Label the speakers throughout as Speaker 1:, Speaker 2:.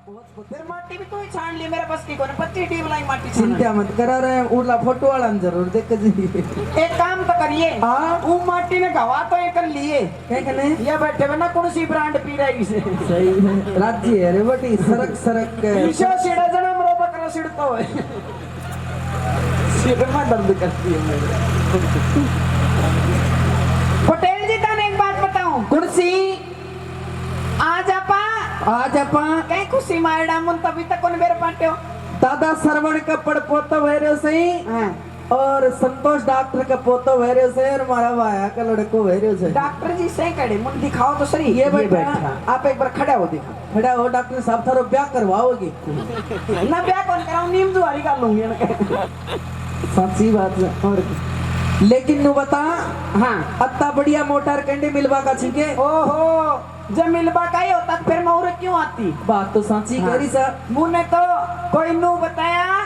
Speaker 1: फिर माटी भी तू ही छान ली मेरे बस की कोने 25 टीम लाई माटी छान
Speaker 2: चिंता मत करा रहे उड़ला फोटो वाला जरूर देख जी।
Speaker 1: एक काम तो करिए
Speaker 2: हाँ?
Speaker 1: वो माटी ने गवा तो एक लिए
Speaker 2: क्या कहने
Speaker 1: ये बैठे हुए ना कौन सी ब्रांड पी रही से
Speaker 2: सही है राज्य है रे बटी सरक सरक के
Speaker 1: ईशो सिड़ा जना मरो बकरा सिड़तो है सिर में दर्द करती है मेरे पटेल जी तने एक बात बताऊं
Speaker 2: कुर्सी
Speaker 1: आज आपा कहीं खुशी मारडा मुन तभी तक कौन मेरे पाटे हो
Speaker 2: दादा सरवण का पड़पोता वैरो से
Speaker 1: हाँ।
Speaker 2: और संतोष डॉक्टर का पोतो वैरो से और हमारा भाया का लड़को वैरो से
Speaker 1: डॉक्टर जी से कड़े मुन दिखाओ तो सही
Speaker 2: ये बैठा
Speaker 1: आप एक बार खड़ा हो दिखा
Speaker 2: खड़ा हो डॉक्टर साहब थारो ब्याह करवाओगे
Speaker 1: ना ब्याह कौन कराऊं नीम दुआरी कर लूंगी ना
Speaker 2: सच्ची बात है और क्या। लेकिन नु बता
Speaker 1: हाँ
Speaker 2: अत्ता बढ़िया मोटर कंडे मिलवा का छिके
Speaker 1: ओहो जब मिलबा का ही होता तो फिर मोहर क्यों आती
Speaker 2: बात तो सच्ची
Speaker 1: हाँ।
Speaker 2: करी सा
Speaker 1: मुने तो कोई नु बताया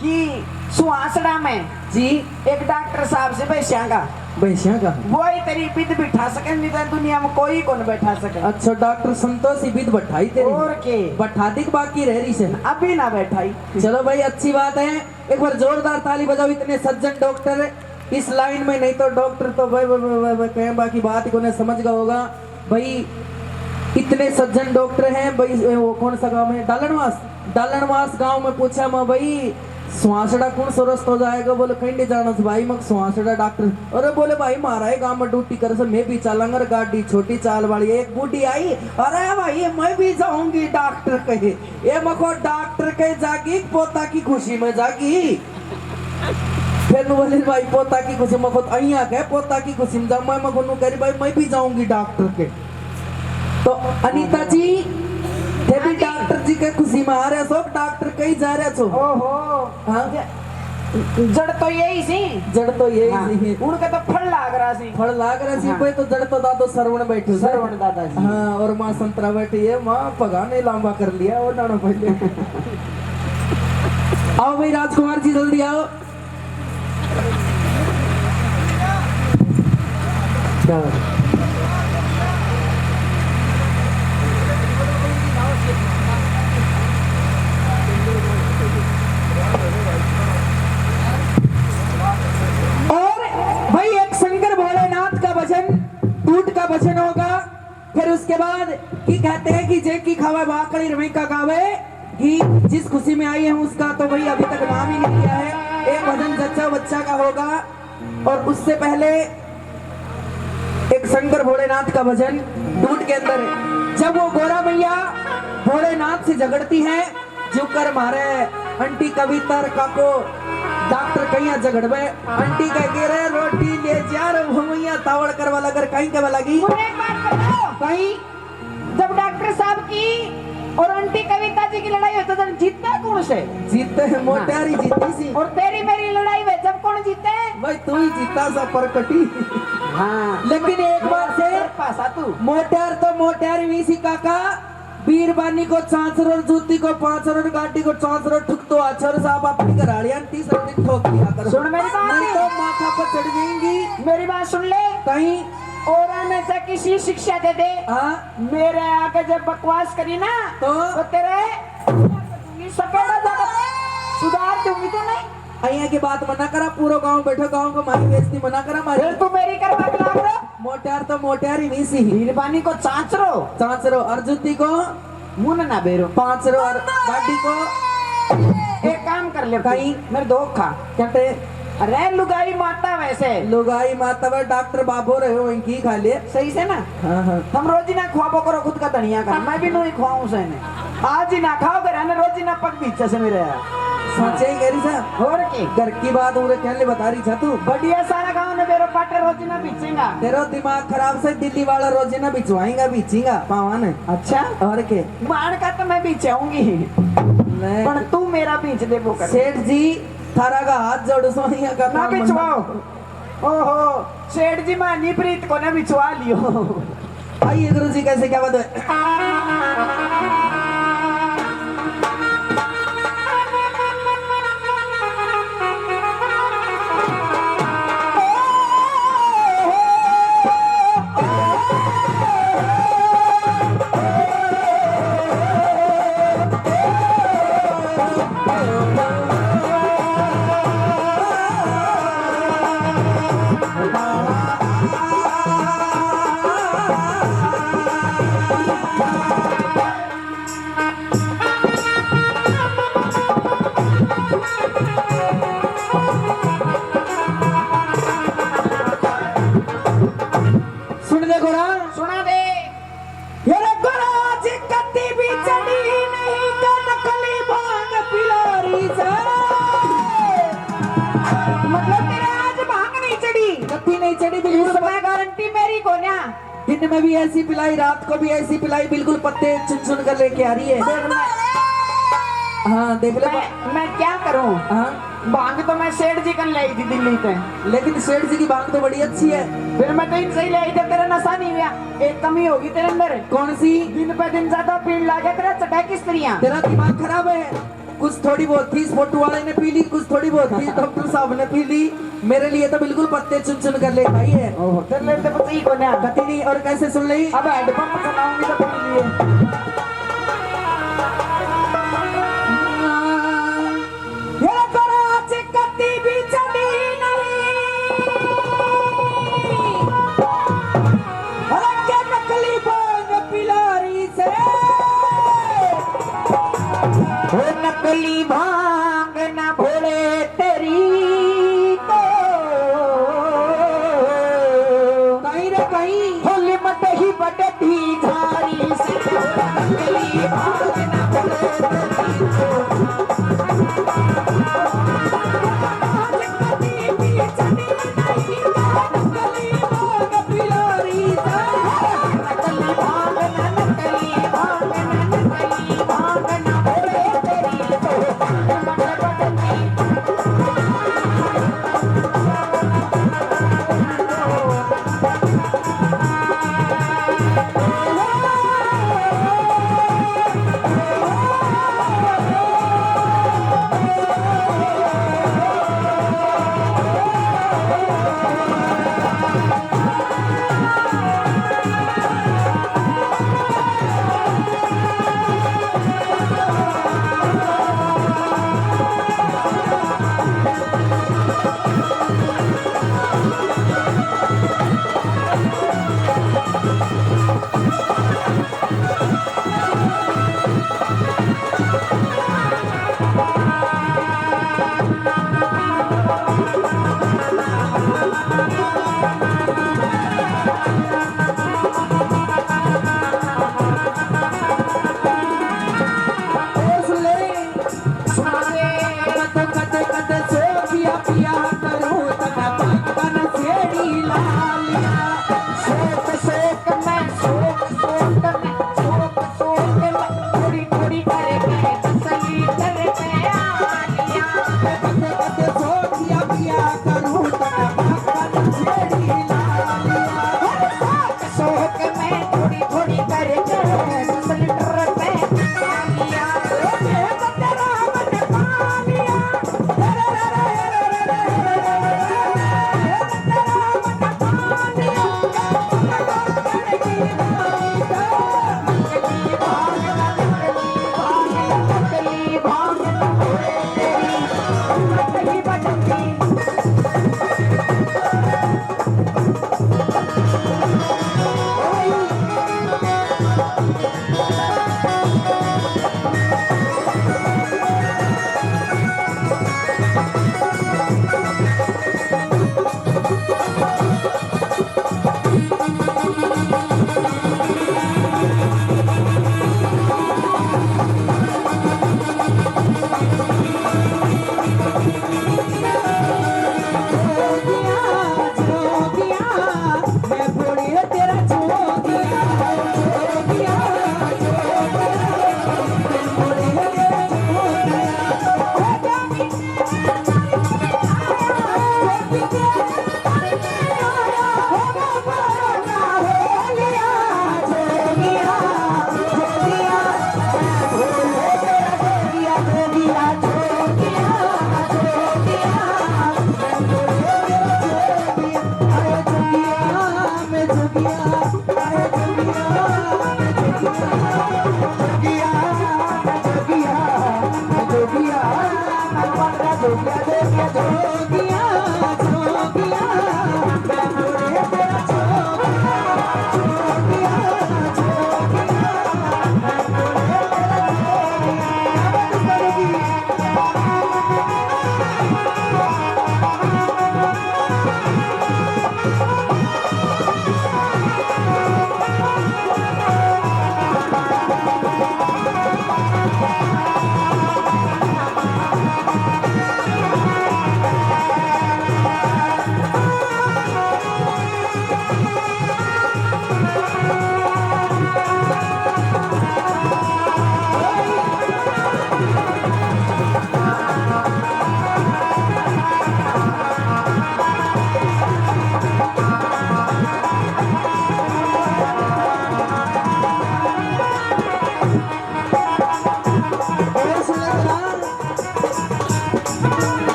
Speaker 1: कि सुहासड़ा में
Speaker 2: जी
Speaker 1: एक डॉक्टर साहब से बैठा
Speaker 2: बैठा का
Speaker 1: वही तेरी विद बिठा सके नहीं तो दुनिया में कोई कौन बैठा सके
Speaker 2: अच्छा डॉक्टर संतोष ही विद बैठाई तेरी
Speaker 1: और के
Speaker 2: बैठा दी कि बाकी रह रही से
Speaker 1: अभी ना बैठाई
Speaker 2: चलो भाई अच्छी बात है एक बार जोरदार ताली बजाओ इतने सज्जन डॉक्टर इस लाइन में नहीं तो डॉक्टर तो भाई कहें बाकी बात को ने समझ गया होगा भाई इतने सज्जन डॉक्टर हैं भाई वो कौन सा गांव है डालनवास गांव में पूछा मैं भाई सुहासड़ा कौन स्वस्थ हो जाएगा बोले कहीं नहीं जाना था भाई मग सुहासड़ा डॉक्टर अरे बोले भाई मारा है गांव में ड्यूटी कर से मैं भी चलाऊंगा गाड़ी छोटी चाल वाली एक बूढ़ी आई अरे भाई मैं भी जाऊंगी डॉक्टर कहे ये मको डॉक्टर कहे जागी पोता की खुशी में जागी फिर बोले भाई पोता की खुशी में अहिया कहे पोता की खुशी में जाऊँ मैं मको कह भाई मैं भी जाऊंगी डॉक्टर के तो अनीता जी थे भी डॉक्टर जी के खुशी में आ रहे सो डॉक्टर कहीं जा रहे छो
Speaker 1: ओहो
Speaker 2: हाँ
Speaker 1: जड़ तो यही सी
Speaker 2: जड़ तो यही
Speaker 1: हाँ।
Speaker 2: सी
Speaker 1: उनका तो फल लाग रहा सी
Speaker 2: फल लाग रहे सी
Speaker 1: हाँ।
Speaker 2: कोई तो जड़ तो दादो सरवण बैठे
Speaker 1: सरवण दादा जी
Speaker 2: हाँ और माँ संतरा बैठी है माँ पगा नहीं लंबा कर लिया और नाना पहले आओ भाई राजकुमार जी जल्दी आओ क्या भजन होगा फिर उसके बाद की कहते हैं कि जे की खावे बाकड़ी रमी का गावे कि जिस खुशी में आई है उसका तो भाई अभी तक नाम ही नहीं लिया है एक भजन जच्चा बच्चा का होगा और उससे पहले एक शंकर भोलेनाथ का भजन दूध के अंदर है जब वो गोरा मैया भोलेनाथ से झगड़ती है जो कर मारे अंटी कविता काको डॉक्टर कहीं झगड़वे अंटी कह रहे रोटी ले जा रे भैया तावड़ करवा लगर कहीं के लगी
Speaker 1: एक बात बताओ
Speaker 2: कहीं
Speaker 1: जब डॉक्टर साहब की और आंटी कविता जी की लड़ाई होती तो जीतता कौन से
Speaker 2: जीते हैं मोटारी जीती सी
Speaker 1: और तेरी मेरी लड़ाई में जब कौन जीते
Speaker 2: भाई तू ही जीता सा परकटी
Speaker 1: हाँ
Speaker 2: लेकिन एक बार से
Speaker 1: पासा तू
Speaker 2: मोटार तो मोटारी वीसी काका बीरबानी को 400 जूती को 500 गाड़ी को 400 ठुक तो अक्षर साहब अपनी कराड़ियां 30 दिन ठोक दिया कर
Speaker 1: सुन मेरी बात
Speaker 2: नहीं तो माथा पर चढ़ जाएंगी
Speaker 1: मेरी बात सुन ले
Speaker 2: कहीं
Speaker 1: और में से किसी शिक्षा दे दे
Speaker 2: हाँ
Speaker 1: मेरे आगे जब बकवास करी ना
Speaker 2: तो
Speaker 1: तेरे सपेड़ा जगत सुधार दूंगी तो नहीं
Speaker 2: अहिया की बात मना करा पूरा गांव बैठो गांव को मारी बेइज्जती मना करा मारी
Speaker 1: फिर तू मेरी करवा के लाग रहा
Speaker 2: मोटार तो मोटारी वीसी
Speaker 1: बीरबानी को चाचरो
Speaker 2: 400 अर्जुती को
Speaker 1: मुन ना बेरो
Speaker 2: 500 और गाड़ी को
Speaker 1: एक काम कर ले
Speaker 2: कहीं
Speaker 1: मेरे दो खा
Speaker 2: कहते
Speaker 1: अरे लुगाई माता वैसे
Speaker 2: लुगाई माता वे डॉक्टर बाबू रहे हो इनकी खा ले
Speaker 1: सही से ना
Speaker 2: हाँ हाँ
Speaker 1: हम रोज ही ना खुआबो करो खुद का धनिया कर मैं भी नहीं खुआऊं से आज ही ना खाओ कर रोज ही ना पक पीछे से मेरे
Speaker 2: सच्चे ही कह रही सा
Speaker 1: और की
Speaker 2: घर की बात उरे कहने बता रही था तू
Speaker 1: बढ़िया सारा गांव ने मेरे पाटे रोज ना पीछेगा
Speaker 2: तेरा दिमाग खराब से दिल्ली वाला रोज ना बिछवाएगा बीचेगा पावन
Speaker 1: अच्छा
Speaker 2: और के
Speaker 1: मान का तो मैं पीछेऊंगी पर तू मेरा पीछ दे वो कर
Speaker 2: सेठ जी थारा का हाथ जोड़ सोनिया का
Speaker 1: ना बिछवाओ ओहो सेठ जी मानी प्रीत को ना बिछवा लियो
Speaker 2: आइए गुरु जी कैसे क्या बात है में भी ऐसी पिलाई, रात को भी ऐसी पिलाई, बिल्कुल पत्ते चुन चुन कर लेके आ रही है। हाँ देख ले।
Speaker 1: मैं क्या करूं?
Speaker 2: हाँ
Speaker 1: भांग तो मैं सेठ जी कन लाई थी दिल्ली से,
Speaker 2: लेकिन सेठ जी की भांग तो बड़ी अच्छी है।
Speaker 1: फिर मैं तो इनसे ही लाई थी। तेरा नशा नहीं हुआ? एक कमी होगी तेरे अंदर।
Speaker 2: कौन सी?
Speaker 1: दिन पे दिन ज्यादा पीड़ लागे तेरा चटा की स्त्रियां।
Speaker 2: तेरा दिमाग खराब है। कुछ थोड़ी बहुत थी फोटो वाले ने पी ली, कुछ थोड़ी बहुत थी डॉक्टर साहब ने पी ली। मेरे लिए तो बिल्कुल पत्ते चुन चुन कर ले खाई है।
Speaker 1: ओहो, तेरे लिए तो पता ही कौन है।
Speaker 2: कती नहीं। और कैसे सुन ली?
Speaker 1: अब हेडपंप चलाऊंगी तो तेरे लिए। ये कराच कती भी चली नहीं, अरे क्या नकली भांग पिलारी से, वो नकली भांग न भोले तेरी को,
Speaker 2: कहीं रे कहीं
Speaker 1: होली मत ही बटती झारी से, नकली भांग न भोले तेरी को।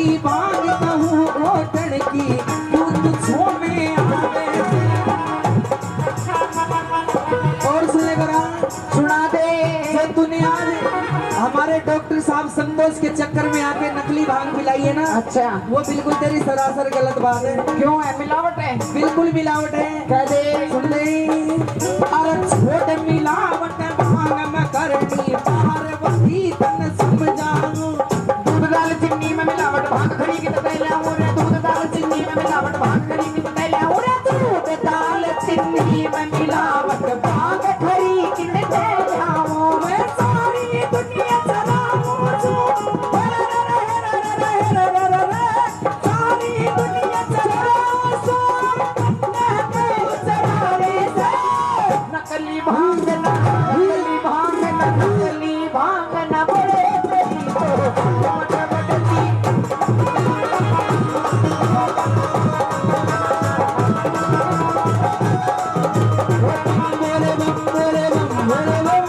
Speaker 2: सभी भांग कहूँ घोटन की तू तुझो में आवे। और सुनेगा
Speaker 1: सुना दे।
Speaker 2: जो तूने आज हमारे डॉक्टर साहब संतोष के चक्कर में आके नकली भांग पिलाई है ना,
Speaker 1: अच्छा
Speaker 2: वो बिल्कुल तेरी सरासर गलत बात है।
Speaker 1: क्यों है, मिलावट है?
Speaker 2: बिल्कुल मिलावट है।
Speaker 1: कह दे।
Speaker 2: सुन ले, अरे छोटे मिलावट भांग में करनी पार्वती तन समझाऊं।
Speaker 1: दूध दाल चीनी में मिलावट भांग खड़ी की तय लाऊं रे। दूध दाल चीनी में मिलावट भांग खड़ी की तय लाऊं रे। दूध दाल चीनी में मिलावट भांग खड़ी की तय लाऊं मैं सारी दुनिया चलाऊं जो। सारी दुनिया चलाऊं सो नकली भांग ना, नकली भांग ना, नकली भांग ना बोले तेरी तो बदती। बोले बम बोले बम बोले बम बोले बम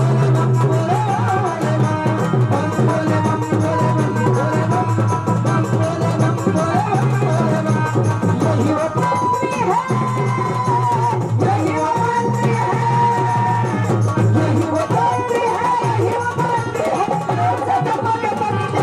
Speaker 1: बोले बम बोले बम बोले बम बोले बम यही वो पत्नी है, यही वो पत्नी है, यही वो पत्नी है, यही वो पत्नी है। सब बोले पत्नी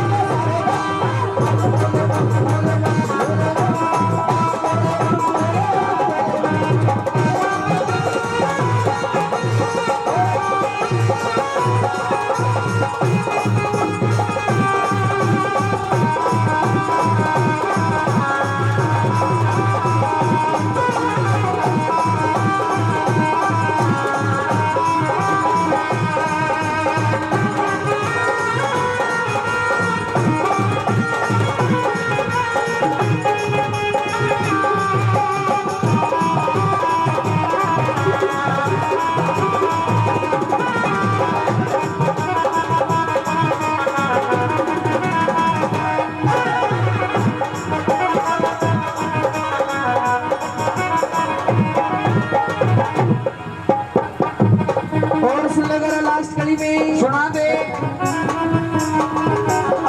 Speaker 2: और सुन ले जरा लास्ट कड़ी में
Speaker 1: सुना दे।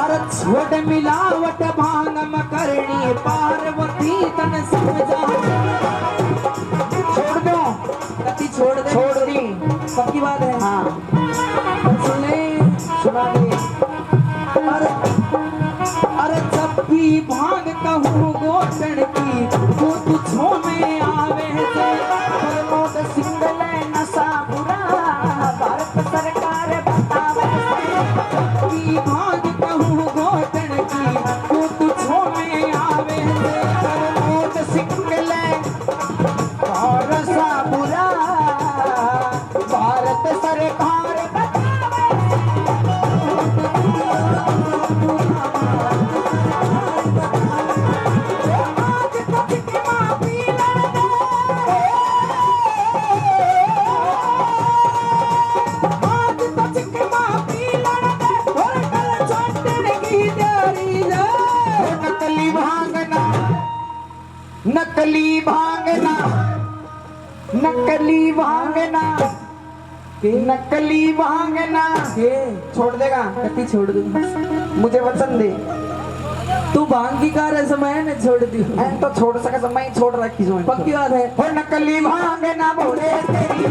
Speaker 2: अरे छोटे मिलावट भांग में करनी पार्वती तन समझाऊं।
Speaker 1: छोड़ दो।
Speaker 2: कति छोड़ दे,
Speaker 1: छोड़ दी।
Speaker 2: पक्की बात है।
Speaker 1: हाँ
Speaker 2: सुन ले,
Speaker 1: सुना दे।
Speaker 2: अरे अरे जब भी भांग कहूँ गोटन की तू तुझो में आवे से।
Speaker 1: प्रमोद सिंगल नशा बुरा भारत सरकार बतावे।
Speaker 2: जब भी भांग कहूँ गोटन की तू तुझो में आवे से।
Speaker 1: प्रमोद सिंगल नशा बुरा भारत सरकार बतावे। आज तक की माफी लड़ दे। आज तक की माफी लड़ दे और कल छोड़ने की तैयारी है। नकली भांगना, नकली भांगना, नकली भांगना, नकली भांगना।
Speaker 2: के
Speaker 1: छोड़ देगा?
Speaker 2: कति छोड़ दूँ।
Speaker 1: मुझे वचन दे।
Speaker 2: तू भांग की कार समय ने छोड़ दी।
Speaker 1: मैं तो छोड़ सका समय ही छोड़ रखी जो
Speaker 2: पक्की बात है।
Speaker 1: हो नकली भांगना बोले तेरी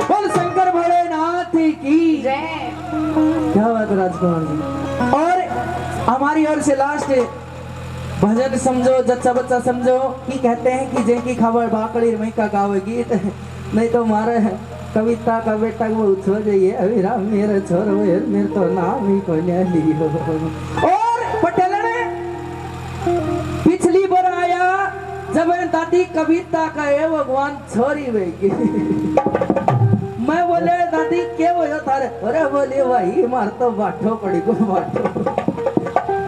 Speaker 2: बोल शंकर भोलेनाथ की
Speaker 1: जय।
Speaker 2: क्या बात है राजकुमार जी। और हमारी ओर से लास्ट भजन समझो, जच्चा बच्चा समझो कि कहते हैं कि जे की खबर बाकड़ी मई का गावे गीत नहीं तो मारे कविता का बेटा वो छो जाइए अभी राम मेरे छोर मेरे तो नाम ही को लियो। और पटेल ने पिछली बार आया जब दादी कविता का है भगवान छोरी वेगी। मैं बोले दादी क्या बोलो तारे? अरे बोले भाई मार तो बाठो पड़ी को बाठो।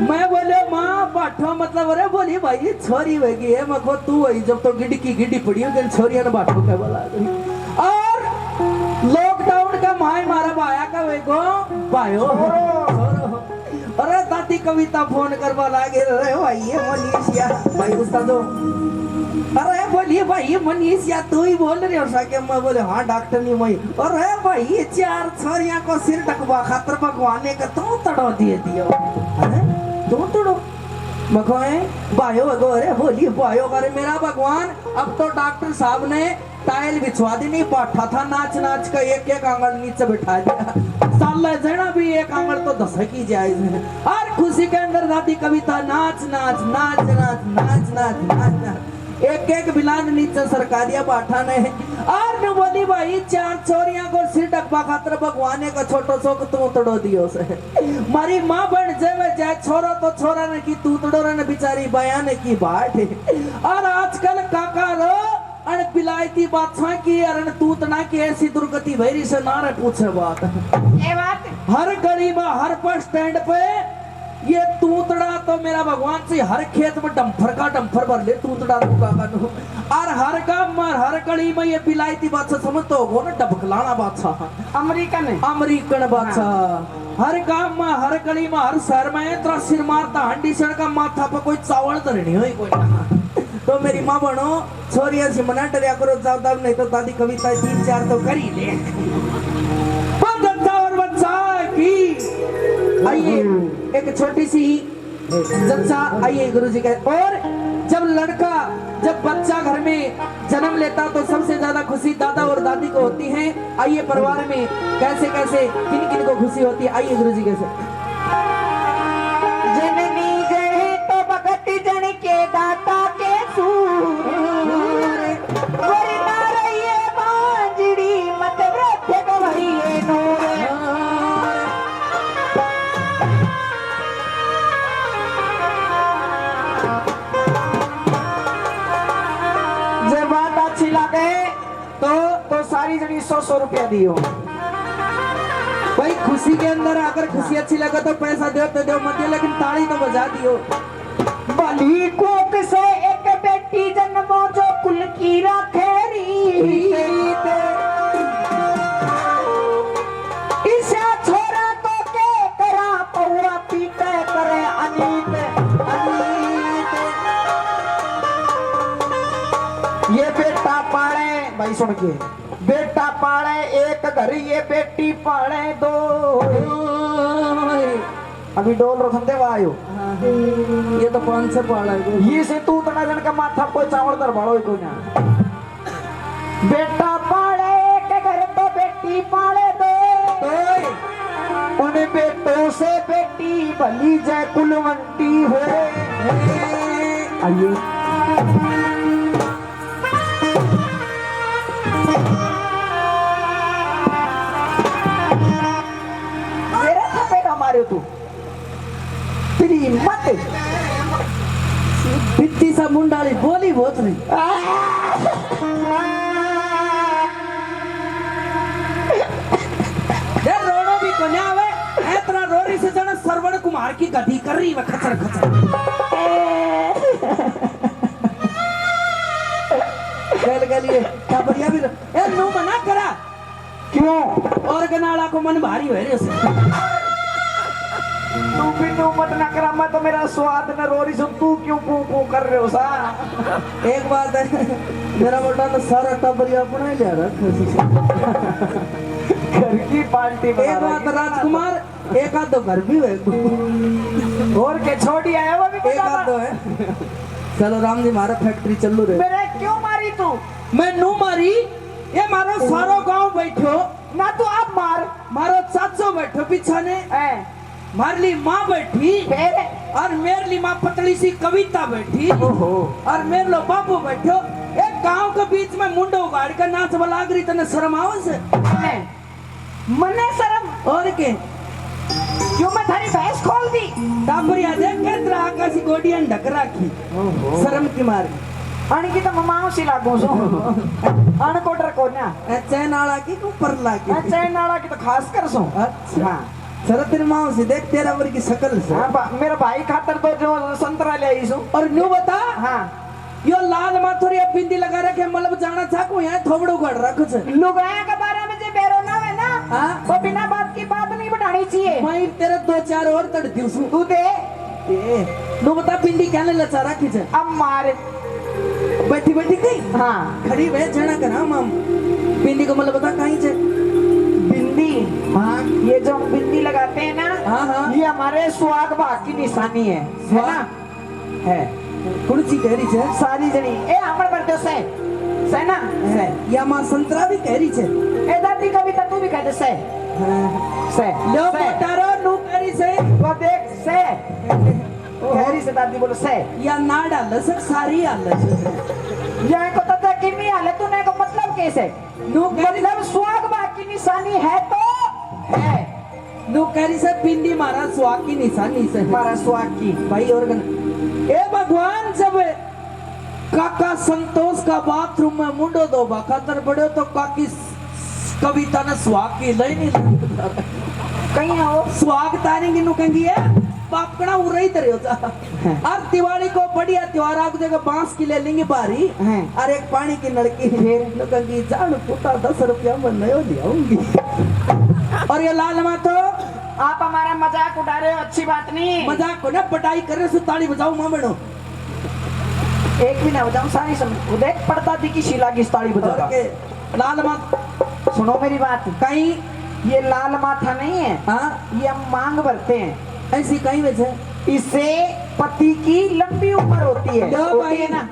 Speaker 2: मैं बोले माँ बाठो मतलब मतलब अरे बोली भाई ये छोरी होगी है मको तू वही जब तो गिड्डी की गिड्डी पड़ी हो छोरिया ने बाटो क्या बोला और लॉकडाउन का माय मारा बाया का वे को पायो अरे दादी कविता फोन करवा लागे अरे भाई ये मनीषिया भाई उस्तादो अरे बोलिए भाई ये मनीषिया तू ही बोल रहे हो साके मैं बोले हाँ डॉक्टर नहीं मैं अरे भाई ये चार छोरियां को सिर टकवा खातर भगवान ने का तू तड़ो दिए दियो अरे तू तड़ो मखोए बायो भगो अरे बोलिए बायो करे मेरा भगवान अब तो डॉक्टर साहब ने टाइल बिछवा दी नहीं पाठा था नाच नाच का एक आंगड़ नीचे बिठा दिया साला जड़ा भी एक आंगड़ तो 10 की जायज है और खुशी के अंदर दादी कविता नाच नाच नाच नाच नाच नाच नाच नाच एक बिलान नीचे सरका दिया पाठा ने और न बोली भाई चार छोरियां को सिर टकवा खातर भगवान का छोटो सो तू तड़ो दियो से मारी माँ बन जाए छोरो तो छोरा ने की तू तड़ो ने बिचारी बया ने की बाट और आजकल काका रो अन बिलायती बादशाह की अरण तूतना की ऐसी दुर्गति भैरी से नारे पूछे बात
Speaker 1: ये बात
Speaker 2: हर गली में हर बस स्टैंड पे ये तूतड़ा तो मेरा भगवान से हर खेत में डंफर भर ले तूतड़ा तो काका और हर काम में हर गली में ये बिलायती बादशाह समझते हो ना डबकलाना बादशाह अमेरिकन बादशाह हर काम में हर गली में हर शहर में इतना सिर मारता हंडी सड़ का माथा पर कोई चावल धरनी हो कोई तो मेरी माँ बनो छोरिया से मना डरिया करो ज्यादा नहीं तो दादी कविता 3-4 तो कर ही ले और बच्चा की आइए एक छोटी सी जच्चा आइए गुरुजी के और जब बच्चा घर में जन्म लेता तो सबसे ज्यादा खुशी दादा और दादी को होती है आइए परिवार में कैसे कैसे किन किन को खुशी होती है आइए गुरुजी कैसे
Speaker 1: जननी गए तो भगत जन के दाता के सूर वरना रहिए बांजड़ी मत वृद्ध गवहिए नूर जब बात अच्छी लगे तो सारी जनी 100 रुपया दियो
Speaker 2: भाई खुशी के अंदर अगर खुशी अच्छी लगे तो पैसा दो तो दो मत दो लेकिन ताली तो बजा दियो
Speaker 1: बली कोक से एक बेटी जन्मो जो कुल की राखेरी इसे छोरा तो के करा पौआ पीते करे अनीत ये बेटा पाले भाई सुन के बेटा पाले एक घर ये बेटी पाले 2 अभी डोल रखते आयो
Speaker 2: ये तो 5 से पाला है
Speaker 1: ये से तू तना जन का माथा कोई चावल दर भाड़ो कोई ना बेटा पाले एक घर तो बेटी पाले 2 उन बेटों से बेटी भली जय कुलवंती हो आइए मेरा थपेड़ा मारे तू तेरी हिम्मत
Speaker 2: बित्ती सा मुंडाली बोली बहुत नहीं रोनो भी को आवे इतना रोरी से जन सरवण कुमार की गधी कर रही है खचर खचर गल गलिए क्या बढ़िया भी ए नो मना करा
Speaker 1: क्यों
Speaker 2: और गनाला को मन भारी हो रे
Speaker 1: तू भी तू मत ना करा मैं तो मेरा स्वाद न रोरी सुन तू क्यों पू पू कर रहे हो सा
Speaker 2: एक बात है मेरा बेटा तो सारा टबरी अपना ही ले रहा
Speaker 1: घर की पार्टी
Speaker 2: एक बात राजकुमार एक आध दो घर भी है
Speaker 1: और के छोटी आया वो भी
Speaker 2: एक आध दो है चलो राम जी मारा फैक्ट्री चलू रे
Speaker 1: मेरे क्यों मारी तू
Speaker 2: मैं नू मारी ये मारो सारो गांव बैठो
Speaker 1: ना तू आप मार
Speaker 2: मारो 700 बैठो पीछा ने मारली माँ बैठी और मेरे ली माँ पतली सी कविता बैठी और मेरे लो बाबू बैठो एक गांव के बीच में मुंडो उगाड़ कर नाच बलागरी तने शर्म आओ से
Speaker 1: मने शर्म
Speaker 2: और के
Speaker 1: क्यों मैं थारी भैंस खोल दी
Speaker 2: टापरिया देख के तेरा आकाशी गोडियन ढक राखी शर्म की मारी
Speaker 1: अणकी तो ममाओ सी लागो सो अणकोटर को ना
Speaker 2: चैन आला की ऊपर लागी
Speaker 1: चैन नाला की तो खास कर सो
Speaker 2: अच्छा शरद तेरी माँ से देख तेरा वर की शकल से
Speaker 1: मेरा भाई खातर तो जो संतरा ले आई सो
Speaker 2: और न्यू बता
Speaker 1: हाँ
Speaker 2: यो लाल माथुरी अब बिंदी लगा रखे मतलब जाना चाहूँ यहाँ थोबड़ू गड़ रहा कुछ
Speaker 1: लुगाया के बारे में जो बेरोना है ना
Speaker 2: हाँ?
Speaker 1: वो बिना बात की बात नहीं बढ़ानी चाहिए।
Speaker 2: मैं तेरे 2-4 और तड़ दी उसमें
Speaker 1: तू दे
Speaker 2: नो बता बिंदी कहने लचा रखी छे
Speaker 1: अब मार।
Speaker 2: बैठी बैठी गई
Speaker 1: हाँ
Speaker 2: खड़ी वे जना करा मम बिंदी को मतलब बता कहीं छे
Speaker 1: बिंदी।
Speaker 2: हाँ
Speaker 1: ये जो हम बिंदी लगाते हैं ना
Speaker 2: हाँ हाँ
Speaker 1: ये हमारे सुहाग भाग की निशानी है ना है
Speaker 2: कौन सी कह रही छे
Speaker 1: सारी जनी ए हमर बरते से ना से
Speaker 2: या मां संतरा भी कह रही छे
Speaker 1: ए दादी कविता तू भी कह दे से
Speaker 2: लो
Speaker 1: से
Speaker 2: मोटारो नु कह रही छे
Speaker 1: वो देख से कहरी से दादी बोलो से
Speaker 2: या ना डाल सक सारी हाल
Speaker 1: यहाँ को तथा किन्नी हाल है तूने को मतलब कैसे
Speaker 2: नु कह रही
Speaker 1: मतलब सुहाग भाग की निशानी है तो है
Speaker 2: नु कह रही से बिंदी मारा स्वाग की निशानी से
Speaker 1: हमारा सुहाग की
Speaker 2: भाई और ए भगवान जब काका संतोष का बाथरूम में मुंडो दो खातर पड़े तो काकी कविता ने स्वाग की लई नहीं
Speaker 1: कहीं हो
Speaker 2: स्वाग तारी की नुकेंगी है पापकड़ा उड़ रही तरह होता और दिवाली को बढ़िया त्योहार आप जगह बांस की ले लेंगे बारी और एक पानी की नलकी फिर नुकेंगी जान पुता 10 रुपया में नयो लियाऊंगी और ये लाल मातो
Speaker 1: आप हमारा मजाक उड़ा रहे हो अच्छी बात नहीं
Speaker 2: मजाक को ना पटाई कर रहे ताली बजाओ मां बनो
Speaker 1: एक भी ना बजाऊं सारी समझ देख पड़ता थी कि शीला की ताली बजा
Speaker 2: के लाल मात
Speaker 1: सुनो मेरी बात
Speaker 2: कहीं
Speaker 1: ये लाल माथा नहीं है
Speaker 2: हाँ
Speaker 1: ये हम मांग भरते हैं
Speaker 2: ऐसी कहीं वजह
Speaker 1: इससे पति की लंबी उम्र होती है
Speaker 2: लो
Speaker 1: होती
Speaker 2: भाई
Speaker 1: है ना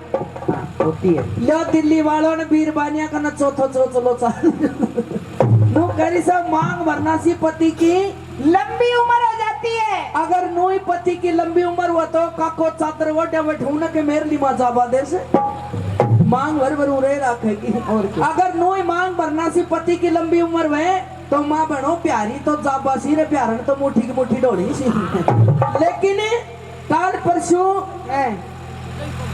Speaker 1: हाँ, होती है
Speaker 2: लो दिल्ली वालों ने बीरबानिया का न चौथो चलो नु करी सब मांग भरना सी पति की
Speaker 1: लंबी उम्र हो जाती है
Speaker 2: अगर नोई पति की लंबी उम्र हुआ तो काको चादर वटे बैठून के मेरे लिए माजाबा दे से मांग भर भर उरे रखेगी
Speaker 1: और क्या?
Speaker 2: अगर नोई मांग भरना सी पति की लंबी उम्र हुए तो माँ बनो प्यारी तो जाबा सी रे प्यारन तो मुट्ठी की मुट्ठी डोली सी लेकिन काल परसों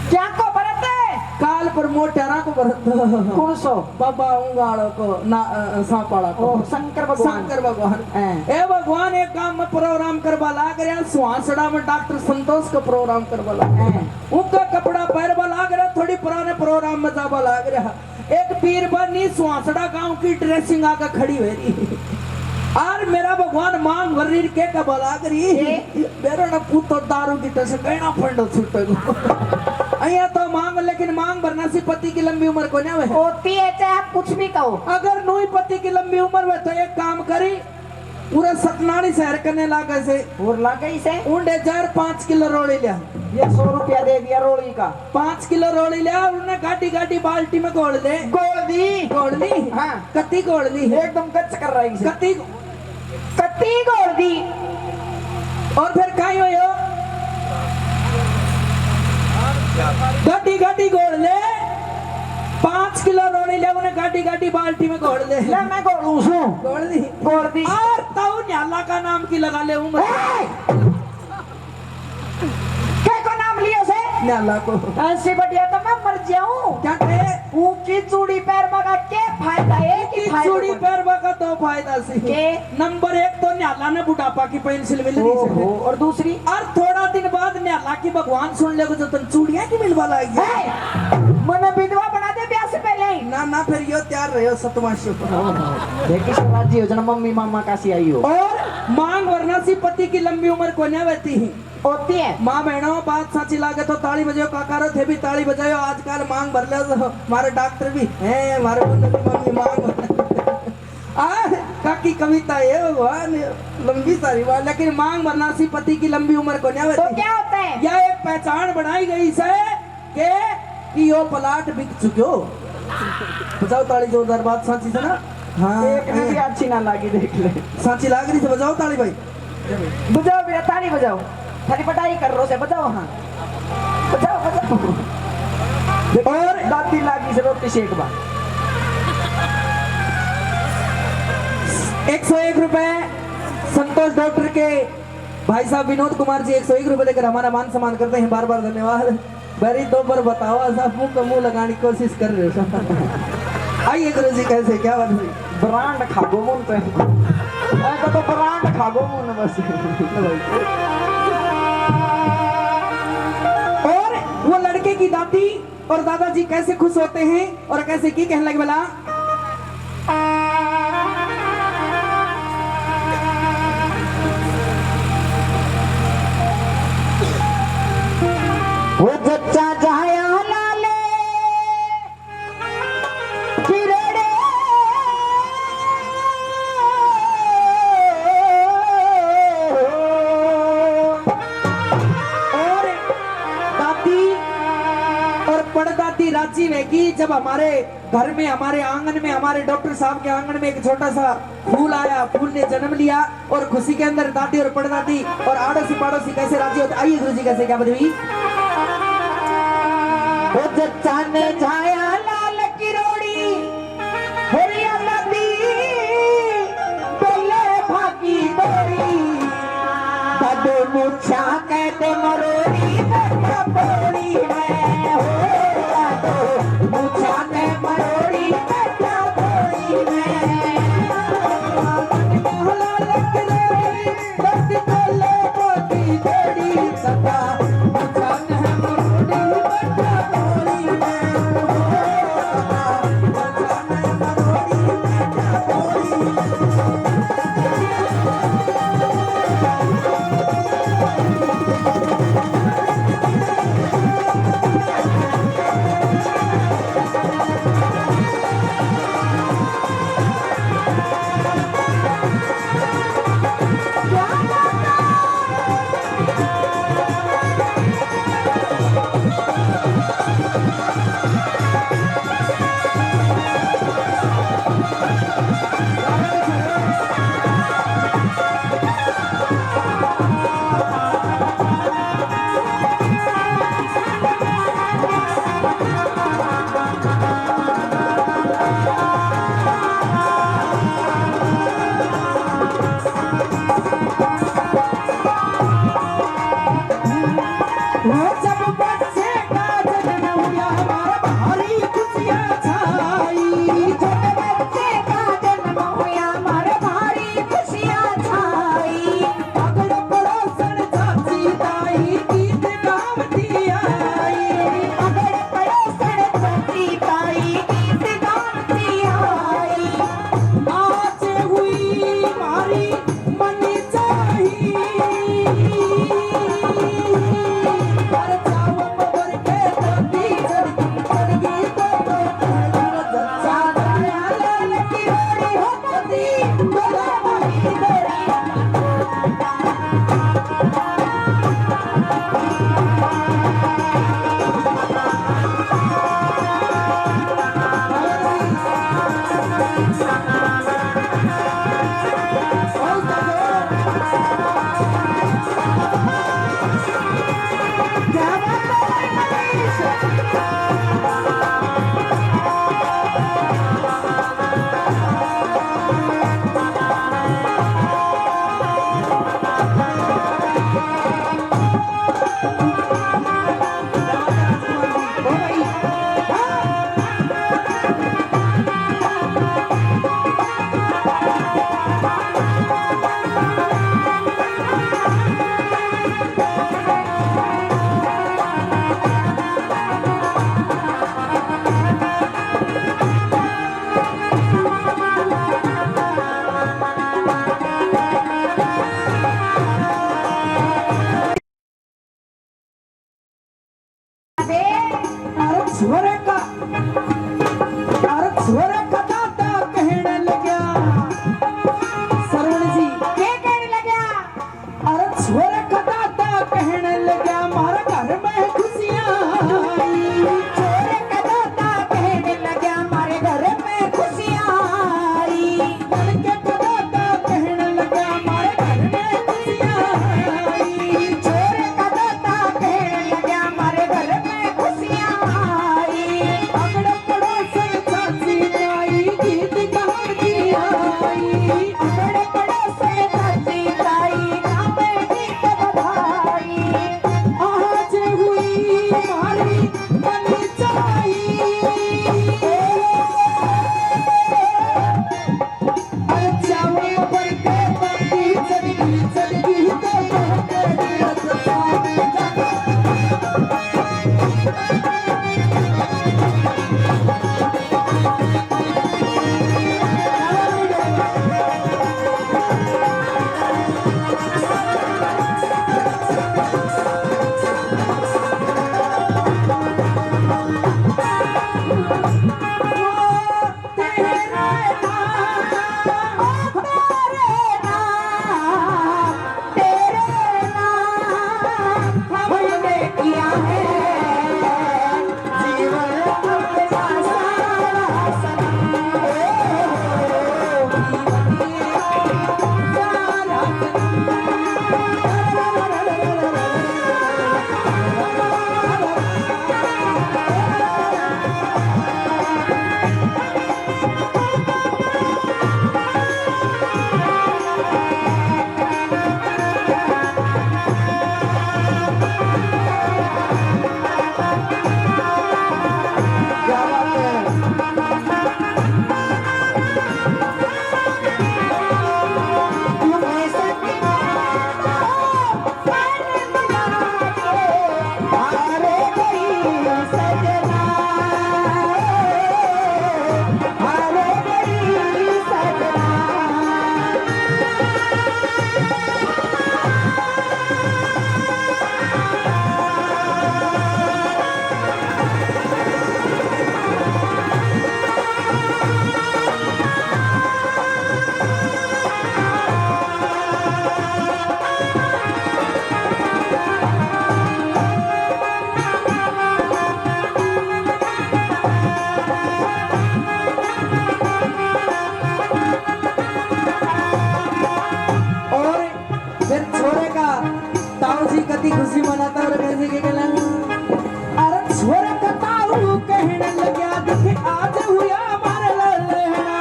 Speaker 1: क्या को बरत है
Speaker 2: काल पर मोटेरा को बरत
Speaker 1: कौन सो
Speaker 2: बाबा उंगाड़ो को ना सांपाड़ा को
Speaker 1: ओ शंकर भगवान
Speaker 2: शंकर भगवान ए भगवान एक काम में प्रोग्राम करवा लाग रहा सुहासड़ा में डॉक्टर संतोष का प्रोग्राम करवा लाग उनका कपड़ा पहरवा लाग रहा थोड़ी पुराने प्रोग्राम में जावा लाग रहा एक पीर बनी सुहासड़ा गांव की ड्रेसिंग आकर खड़ी हुई रही और मेरा भगवान मांग भरी के कब लाग रही मेरा ना पुतो दारू की तरह से कहना फंडो छूटे अया तो मांग लेकिन मांग भरना सी पति की लंबी उम्र को ना
Speaker 1: होती है चाहे आप कुछ भी कहो
Speaker 2: अगर नोई पति की लंबी उम्र में तो एक काम करी पूरा सतनाड़ी शहर करने लागे से
Speaker 1: और लागे इसे
Speaker 2: उन्हें 5 किलो रोड़ी लिया
Speaker 1: ये 100 रुपया दे दिया रोड़ी का
Speaker 2: 5 किलो रोड़ी लिया उन्हें गाड़ी गाड़ी बाल्टी में गोल दे गोल दी
Speaker 1: हाँ
Speaker 2: कत्ती गोल दी
Speaker 1: एकदम कच्च कर रही है
Speaker 2: कत्ती
Speaker 1: गोल दी
Speaker 2: और फिर कहीं हो गाड़ी गाड़ी गोल ले 5 किलो रोड़ी ले उन्हें गाड़ी गाड़ी बाल्टी में गोल दे
Speaker 1: ले मैं गोलू सू
Speaker 2: गोल दी और ताऊ न्याला का नाम की लगा ले उम्र
Speaker 1: क्या को नाम लियो से
Speaker 2: न्याला को
Speaker 1: ऐसी बढ़िया तो मैं मर जाऊं
Speaker 2: क्या कहे
Speaker 1: ऊंची चूड़ी पैर मगा के फायदा है कि
Speaker 2: चूड़ी पैर का दो फायदा से
Speaker 1: के
Speaker 2: नंबर 1 तो न्याला ने बुढ़ापा की पेंसिल मिल रही है
Speaker 1: और दूसरी
Speaker 2: और थोड़ा दिन बाद न्याला की भगवान सुन ले जो तुम चूड़ियां की मिलवा लाएगी
Speaker 1: मने विधवा बना दे ब्याह से पहले ही
Speaker 2: ना फिर यो तैयार रहे हो सतमाशी
Speaker 1: देखी शिवराज हो जना मम्मी मामा काशी आई हो
Speaker 2: और मांग वरना सी पति की लंबी उम्र को न रहती है
Speaker 1: होती है
Speaker 2: माँ बहनों बात सच्ची लागे तो ताली बजाओ काकारो थे भी ताली बजाओ आजकल मांग भर ले तो हमारे डॉक्टर भी हैं हमारे मम्मी मांग काकी कविता है भगवान लंबी सारी बात लेकिन मांग भरना सी पति की लंबी उम्र को न
Speaker 1: तो क्या होता है
Speaker 2: यह एक पहचान बनाई गई से कि यो प्लाट बिक चुके हो बजाओ ताली जोरदार बात सांची से ना हाँ
Speaker 1: एक भी अच्छी ना लगी देख ले
Speaker 2: सांची लाग रही से बजाओ ताली भाई
Speaker 1: बजाओ बेटा ताली बजाओ थाली पटाई कर रो से बजाओ हाँ बजाओ और दादी लागी से रोटी शेक बा
Speaker 2: 101 रुपए संतोष डॉक्टर के भाई साहब विनोद कुमार जी 101 रुपए लेकर हमारा मान सम्मान करते हैं बार बार धन्यवाद बड़ी दो बार बताओ साहब मुंह का मुंह लगाने की कोशिश कर रहे हो आइए गुरु जी कैसे क्या बात हुई
Speaker 1: ब्रांड खागो मुन तो ब्रांड खागो मुन बस
Speaker 2: और दादी और दादाजी कैसे खुश होते हैं और कैसे की कहने लगे बोला
Speaker 1: वो जच्चा जाया लाले किरड़े
Speaker 2: और दादी और परदादी राजी रहेगी जब हमारे घर में हमारे आंगन में हमारे डॉक्टर साहब के आंगन में एक छोटा सा फूल आया, फूल ने जन्म लिया और खुशी के अंदर दादी और परदादी और आड़ोसी पड़ोसी कैसे राजी होते। आइए गुरुजी कैसे क्या बदवी
Speaker 1: वो जच्चा ने जाया लाल किरोड़ी होरिया नदी बोले भागी दौड़ी तदो मुछा कहते मरोड़ी बैठा पौड़ी में हो तदो मुछा के मरोड़ी बैठा पौड़ी में
Speaker 2: लाल किरोड़ी दर्द बोले भागी दौड़ी सदा मुझान है मरोड़ी बच्चा बोली में मुझान है मरोड़ी बच्चा बोली में वो जब बच्चे का जन्म हुआ हमारा भारी खुशियाँ छाई
Speaker 1: छोटे बच्चे का जन्म हुआ हमारे भारी खुशियाँ छाई
Speaker 2: अगल पड़ोसन चाची ताई गीत गावती आई
Speaker 1: अगर पड़ोसन छोटी ताई गीत गाती आई
Speaker 2: आज हुई मारी मन चाही पर चाव मगर के तोती चढ़गी तो जच्चा
Speaker 1: जाया लाल किरोड़ी होती बोला भागी दौड़ी क्या बात है मनीष
Speaker 2: स्वर का स्वर का दादा कहने लगा सरवण जी
Speaker 1: के कहने लगा
Speaker 2: अरे स्वर का दादा कहने लगा मारा घर में खुशियाँ आई
Speaker 1: छोरे का दादा कहने लगा हमारे घर में खुशियाँ आई
Speaker 2: लड़के का दादा कहने लगा मारे घर में खुशियाँ आई
Speaker 1: छोरे का दादा कहने लगा हमारे घर में खुशियाँ आई
Speaker 2: अगड़ पड़ोसन चाची और कैसे के कहला
Speaker 1: अरे छोरा कताऊ कहने लग्या देखे आज हुआ मारे ललहना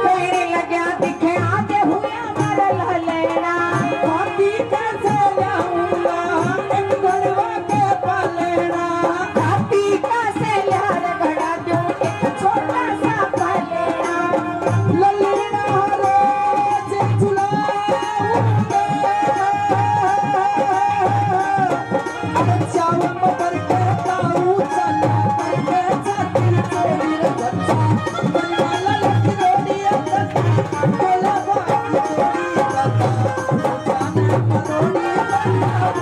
Speaker 1: कहने लग्या देखे आज हुआ मारे ललहना हाथी कैसे लाऊंगा एक घड़वा के पालना हाथी कैसे लार घड़ा दूं एक छोटा सा पालना ललहना रोज झुलाऊंगा चावल पर करता हूँ चला करके जाती चोरी रे बच्चा बनवाला लट रोड़ी रखता बोला बात चोरी रखता जाने परोड़ी बंदा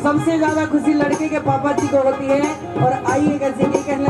Speaker 1: सबसे ज्यादा खुशी लड़के के पापा जी को होती है। और आइए कैसे कहने